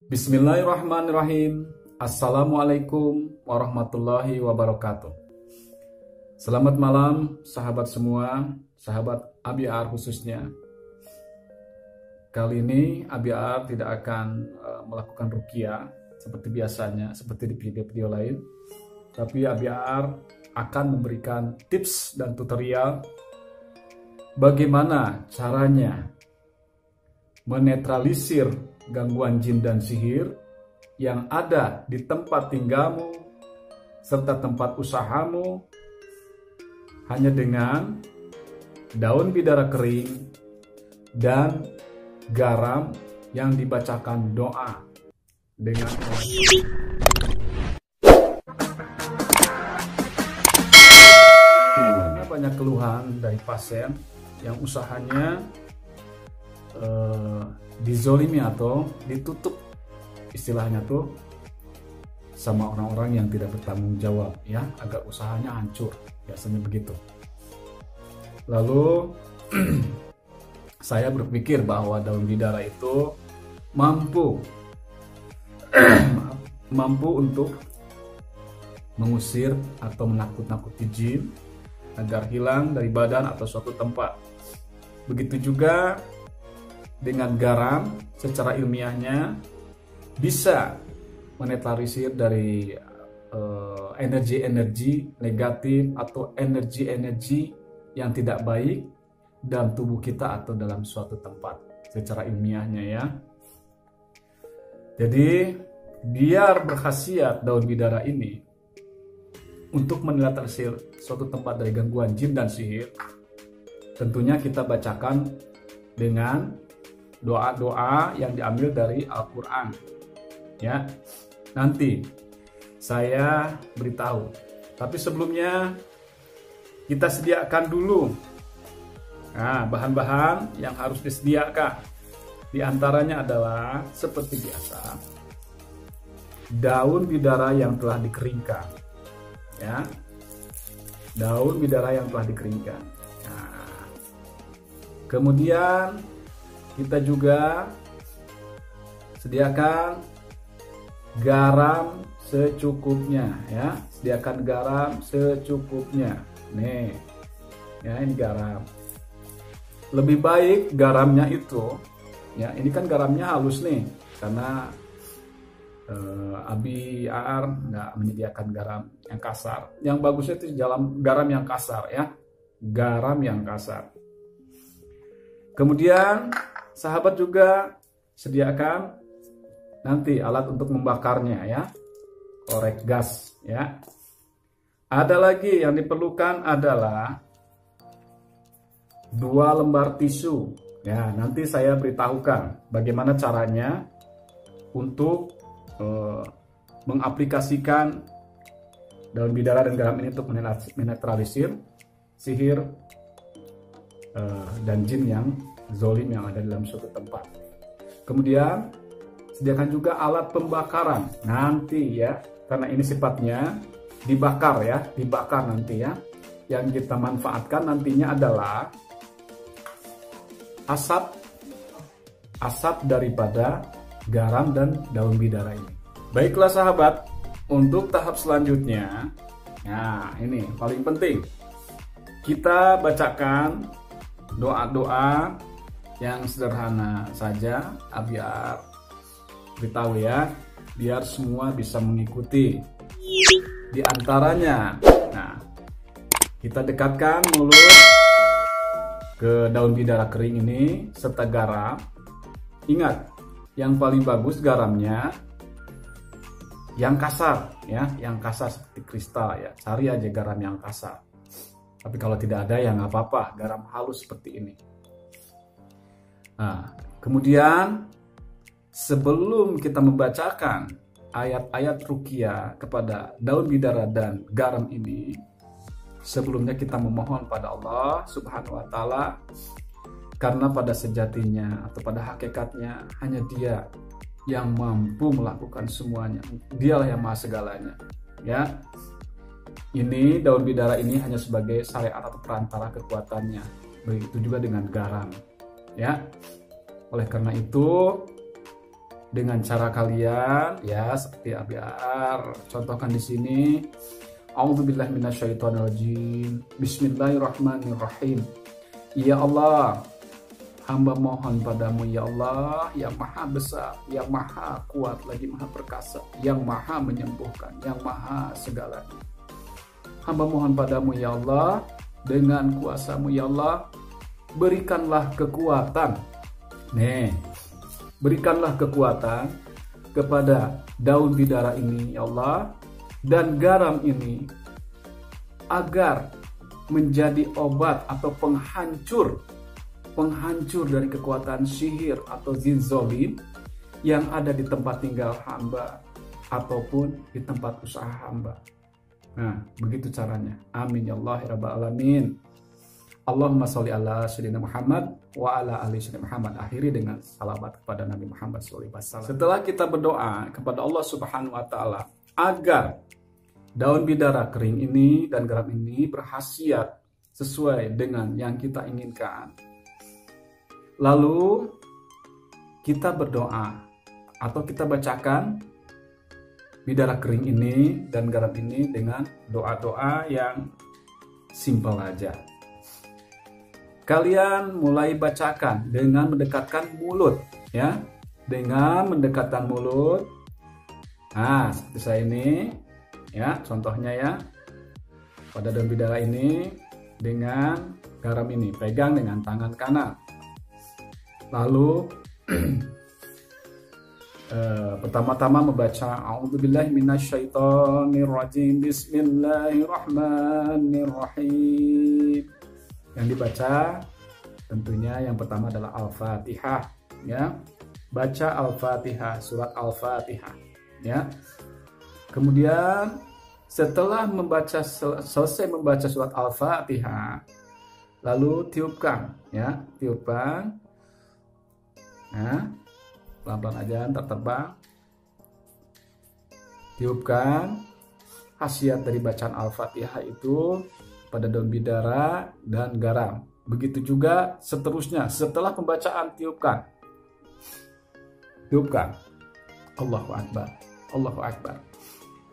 Bismillahirrahmanirrahim. Assalamualaikum warahmatullahi wabarakatuh. Selamat malam sahabat semua, sahabat ABR khususnya. Kali ini ABR tidak akan melakukan ruqyah seperti biasanya, seperti di video-video lain. Tapi ABR akan memberikan tips dan tutorial bagaimana caranya menetralisir gangguan jin dan sihir yang ada di tempat tinggalmu serta tempat usahamu hanya dengan daun bidara kering dan garam yang dibacakan doa dengan karena banyak keluhan dari pasien yang usahanya dizolimi atau ditutup istilahnya tuh sama orang-orang yang tidak bertanggung jawab, ya, agar usahanya hancur, biasanya begitu. Lalu saya berpikir bahwa daun bidara itu mampu untuk mengusir atau menakut-nakuti jin agar hilang dari badan atau suatu tempat. Begitu juga dengan garam, secara ilmiahnya bisa menetralisir dari energi-energi negatif atau energi-energi yang tidak baik dalam tubuh kita atau dalam suatu tempat, secara ilmiahnya, ya. Jadi biar berkhasiat daun bidara ini untuk menetralisir suatu tempat dari gangguan jin dan sihir, tentunya kita bacakan dengan doa-doa yang diambil dari Al-Quran, ya. Nanti saya beritahu, tapi sebelumnya kita sediakan dulu bahan-bahan yang harus disediakan. Di antaranya adalah seperti biasa daun bidara yang telah dikeringkan, ya, daun bidara yang telah dikeringkan. Kemudian kita juga sediakan garam secukupnya, ya. Sediakan garam secukupnya. Nih, ya, ini garam. Lebih baik garamnya itu, ya, ini kan garamnya halus nih, karena Abi AR nggak menyediakan garam yang kasar. Yang bagusnya itu garam yang kasar, ya, garam yang kasar. Kemudian sahabat juga sediakan nanti alat untuk membakarnya, ya, korek gas, ya. Ada lagi yang diperlukan adalah 2 lembar tisu, ya. Nanti saya beritahukan bagaimana caranya untuk mengaplikasikan daun bidara dan garam ini untuk menetralisir sihir dan jin yang zolim yang ada dalam suatu tempat. Kemudian sediakan juga alat pembakaran nanti, ya, karena ini sifatnya dibakar, ya, dibakar nanti, ya. Yang kita manfaatkan nantinya adalah asap daripada garam dan daun bidara ini. Baiklah sahabat, untuk tahap selanjutnya, nah ini paling penting, kita bacakan doa-doa yang sederhana saja. Biar beritahu, ya, biar semua bisa mengikuti. Di antaranya, nah, kita dekatkan mulut ke daun bidara kering ini serta garam. Ingat, yang paling bagus garamnya yang kasar, ya, yang kasar seperti kristal, ya. Cari aja garam yang kasar. Tapi kalau tidak ada ya nggak apa-apa, garam halus seperti ini. Nah, kemudian sebelum kita membacakan ayat-ayat ruqyah kepada daun bidara dan garam ini, sebelumnya kita memohon pada Allah Subhanahu wa Ta'ala, karena pada sejatinya atau pada hakikatnya hanya Dia yang mampu melakukan semuanya. Dialah yang maha segalanya, ya. Ini daun bidara ini hanya sebagai syariat atau perantara kekuatannya. Begitu juga dengan garam, ya. Oleh karena itu dengan cara kalian ya seperti biar contohkan di sini. A'udzubillahi minasyaitonirrajim. Bismillahirrahmanirrahim. Ya Allah, hamba mohon padamu ya Allah yang maha besar, yang maha kuat lagi maha perkasa, yang maha menyembuhkan, yang maha segalanya. Hamba mohon padamu ya Allah, dengan kuasamu ya Allah, berikanlah kekuatan. Nih, berikanlah kekuatan kepada daun bidara ini ya Allah, dan garam ini agar menjadi obat atau penghancur dari kekuatan sihir atau jin zalim yang ada di tempat tinggal hamba ataupun di tempat usaha hamba. Nah, begitu caranya. Amin ya Allah ya rabbal alamin. Allahumma sholli ala sayyidina Muhammad wa ala ali sayyidina Muhammad. Akhiri dengan salawat kepada Nabi Muhammad sallallahu alaihi wasallam. Setelah kita berdoa kepada Allah Subhanahu wa taala agar daun bidara kering ini dan garam ini berkhasiat sesuai dengan yang kita inginkan, lalu kita berdoa atau kita bacakan bidara kering ini dan garam ini dengan doa-doa yang simpel aja. Kalian mulai bacakan dengan mendekatkan mulut ya, dengan mendekatkan mulut. Nah, seperti saya ini ya, contohnya ya, pada daun bidara ini dengan garam ini pegang dengan tangan kanan. Lalu pertama-tama membaca A'udzubillahi minasyaitonirrajim. Bismillahirrahmanirrahim. Yang dibaca tentunya yang pertama adalah Al-Fatihah ya. Baca Al-Fatihah, surat Al-Fatihah ya. Kemudian setelah selesai membaca surat Al-Fatihah, lalu tiupkan ya, tiupkan. Nah, pelan-pelan aja, ntar terbang. Tiupkan khasiat dari bacaan Al-Fatihah itu pada daun bidara dan garam. Begitu juga seterusnya, setelah pembacaan tiupkan. Tiupkan. Allahu Akbar. Allahu Akbar.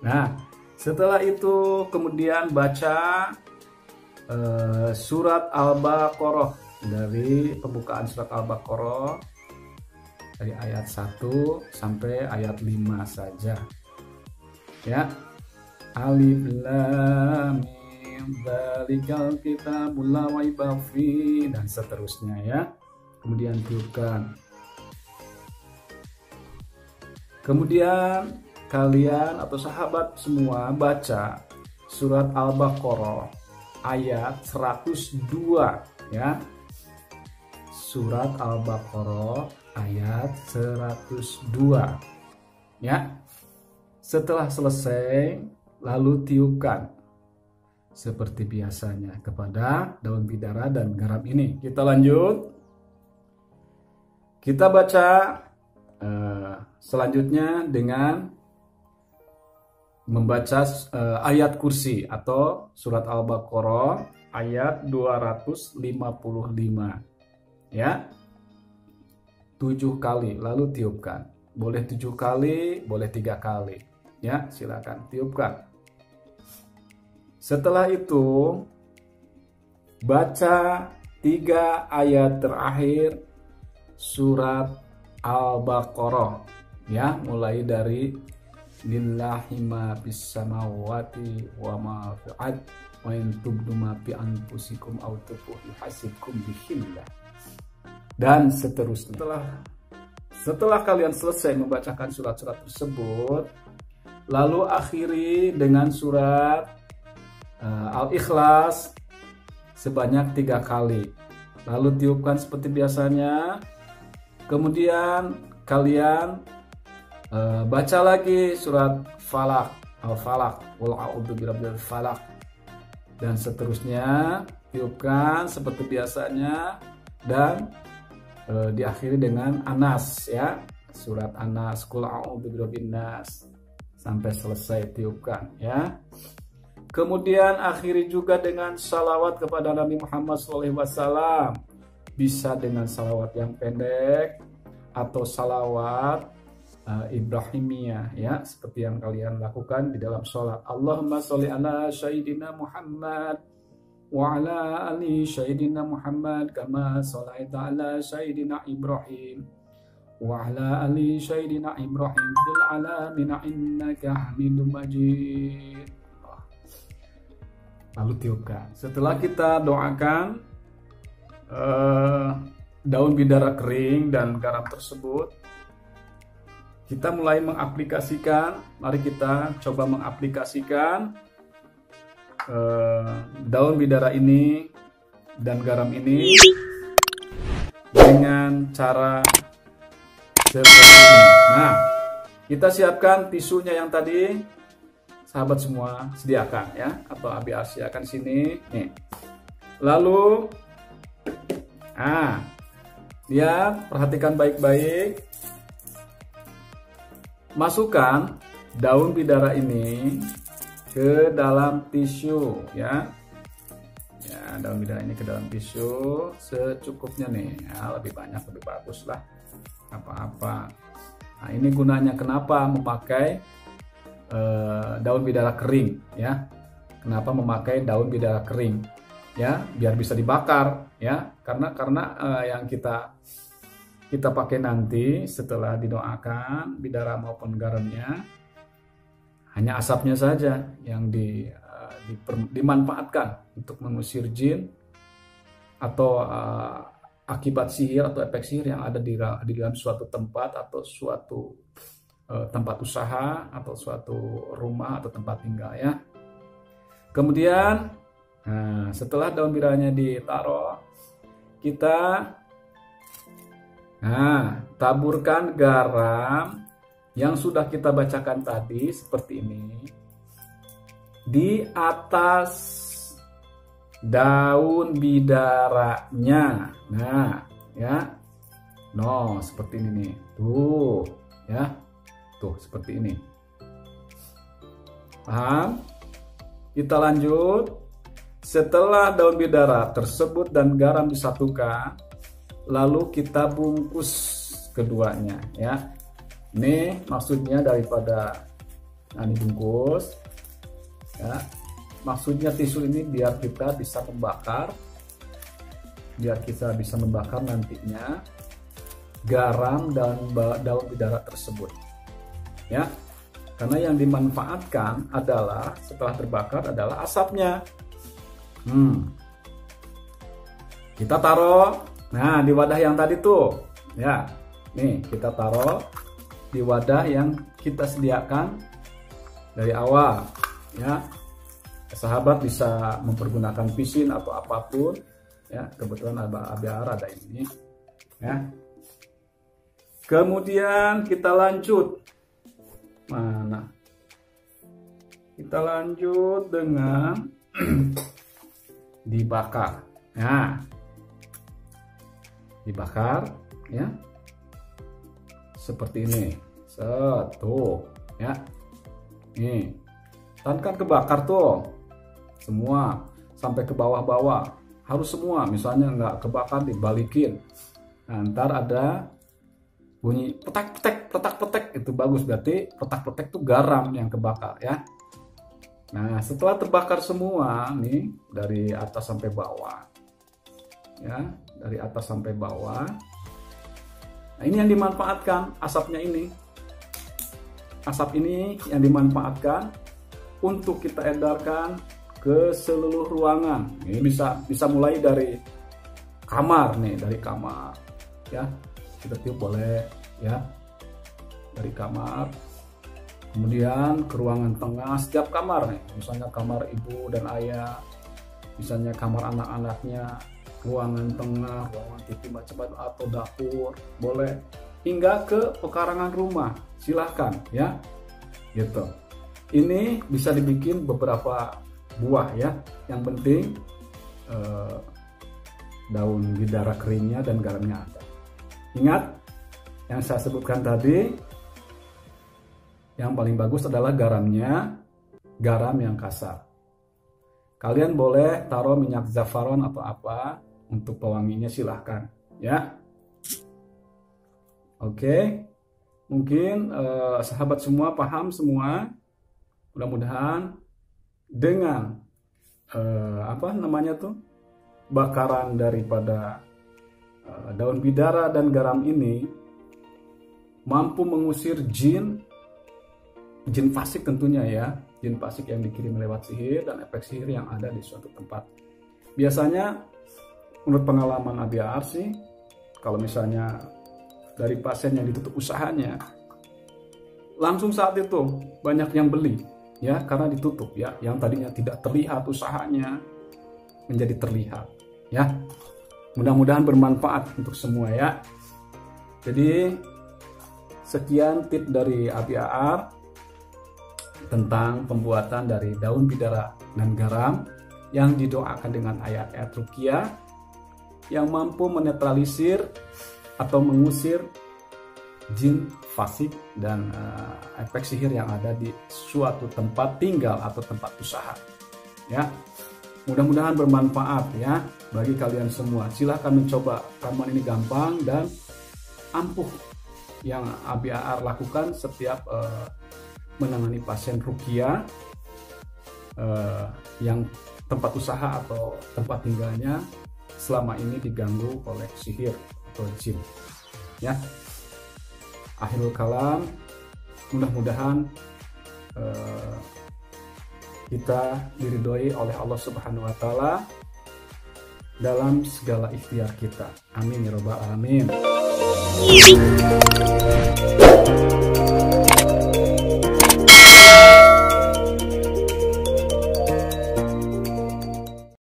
Nah, setelah itu kemudian baca surat Al-Baqarah, dari pembukaan surat Al-Baqarah dari ayat 1 sampai ayat 5 saja. Ya. Alif lam mim dzalikal kitabul la raiba fihi dan seterusnya ya. Kemudian tiupkan. Kemudian kalian atau sahabat semua baca surat Al-Baqarah ayat 102 ya. Surat Al-Baqarah ayat 102 ya. Setelah selesai lalu tiupkan seperti biasanya kepada daun bidara dan garam ini. Kita lanjut. Kita baca selanjutnya dengan membaca ayat kursi atau surat Al-Baqarah ayat 255 ya. 7 kali lalu tiupkan. Boleh 7 kali, boleh 3 kali ya, silakan tiupkan. Setelah itu baca 3 ayat terakhir surat Al-Baqarah ya, mulai dari lillahi ma fis samawati wa ma fil ard wa in tubdu ma fi anfusikum aw tukhfuhu yuhasibkum bihillah dan seterusnya. Setelah kalian selesai membacakan surat-surat tersebut, lalu akhiri dengan surat Al-Ikhlas sebanyak 3 kali. Lalu tiupkan seperti biasanya. Kemudian kalian baca lagi surat Falaq, Al-Falaq, Qul a'udzu birabbil falaq dan seterusnya. Tiupkan seperti biasanya dan diakhiri dengan Anas ya, surat Anas, Qul a'udzu birabbin nas sampai selesai tiupkan ya. Kemudian akhiri juga dengan salawat kepada Nabi Muhammad SAW. Bisa dengan salawat yang pendek atau salawat Ibrahimiyah ya, seperti yang kalian lakukan di dalam sholat. Allahumma sholli ala sayyidina Muhammad wa ala ali sayyidina Muhammad kama sholaita ala sayyidina Ibrahim wa ala ali sayyidina Ibrahim fil alamin innaka Hamidum Majid. Lalu tiupkan. Setelah kita doakan daun bidara kering dan garam tersebut, kita mulai mengaplikasikan. Mari kita coba mengaplikasikan daun bidara ini dan garam ini dengan cara seperti ini. Nah, kita siapkan tisunya yang tadi, sahabat semua sediakan ya, atau ABR siapkan sini. Nih. Lalu, lihat, perhatikan baik-baik. Masukkan daun bidara ini ke dalam tisu ya. Ya, daun bidara ini ke dalam tisu secukupnya nih. Ya, lebih banyak lebih bagus lah. Apa-apa. Nah, ini gunanya kenapa memakai daun bidara kering ya. Kenapa memakai daun bidara kering? Ya, biar bisa dibakar ya. Karena yang kita pakai nanti setelah didoakan bidara maupun garamnya, hanya asapnya saja yang dimanfaatkan untuk mengusir jin atau akibat sihir atau efek sihir yang ada di dalam suatu tempat atau suatu tempat usaha atau suatu rumah atau tempat tinggal ya. Kemudian setelah daun bidaranya ditaruh, kita taburkan garam yang sudah kita bacakan tadi seperti ini di atas daun bidaranya. Nah, ya. No, seperti ini nih. Tuh, ya. Tuh, seperti ini. Paham? Kita lanjut. Setelah daun bidara tersebut dan garam disatukan, lalu kita bungkus keduanya ya. Ini maksudnya daripada dibungkus ya. Maksudnya tisu ini biar kita bisa membakar, nantinya garam dan daun bidara tersebut ya. Karena yang dimanfaatkan adalah setelah terbakar adalah asapnya. Kita taruh di wadah yang tadi tuh ya. Nih, kita taruh di wadah yang kita sediakan dari awal ya. Sahabat bisa mempergunakan pisin atau apapun ya. Kebetulan ada ABR, ada ini ya. Kemudian kita lanjut. Kita lanjut dengan dibakar. Nah, dibakar ya seperti ini. Tuh ya. Nih, kan kebakar tuh semua sampai ke bawah-bawah, harus semua. Misalnya nggak kebakar dibalikin, ntar ada bunyi petak-petek, itu bagus, berarti petak-petek itu garam yang kebakar ya. Nah, setelah terbakar semua nih dari atas sampai bawah ya, dari atas sampai bawah. Nah, ini yang dimanfaatkan asapnya ini. Asap ini yang dimanfaatkan untuk kita edarkan ke seluruh ruangan. Ini bisa mulai dari kamar nih, dari kamar ya. Kita tiup boleh ya. Dari kamar. Kemudian ke ruangan tengah setiap kamar nih. Misalnya kamar ibu dan ayah, misalnya kamar anak-anaknya, ruangan tengah, ruangan TV macam-macam atau dapur, boleh hingga ke pekarangan rumah, silahkan ya, gitu. Ini bisa dibikin beberapa buah ya, yang penting daun bidara keringnya dan garamnya ada. Ingat yang saya sebutkan tadi, yang paling bagus adalah garamnya, garam yang kasar. Kalian boleh taruh minyak zafaron atau apa untuk pewanginya, silahkan ya. Oke. Mungkin sahabat semua paham semua. Mudah-mudahan dengan bakaran daripada daun bidara dan garam ini mampu mengusir jin fasik tentunya ya, jin fasik yang dikirim lewat sihir dan efek sihir yang ada di suatu tempat. Biasanya menurut pengalaman ABAR sih, kalau misalnya dari pasien yang ditutup usahanya, langsung saat itu banyak yang beli ya, karena ditutup ya, yang tadinya tidak terlihat usahanya menjadi terlihat ya. Mudah-mudahan bermanfaat untuk semua ya. Jadi sekian tip dari ABAR tentang pembuatan dari daun bidara dan garam yang didoakan dengan ayat-ayat ruqyah yang mampu menetralisir atau mengusir jin fasik dan efek sihir yang ada di suatu tempat tinggal atau tempat usaha ya. Mudah-mudahan bermanfaat ya bagi kalian semua. Silahkan mencoba, ramuan ini gampang dan ampuh yang ABAR lakukan setiap menangani pasien ruqyah yang tempat usaha atau tempat tinggalnya selama ini diganggu oleh sihir atau jin ya. Akhirul kalam, mudah-mudahan kita diridhoi oleh Allah Subhanahu wa Ta'ala dalam segala ikhtiar kita. Amin ya rabbal alamin.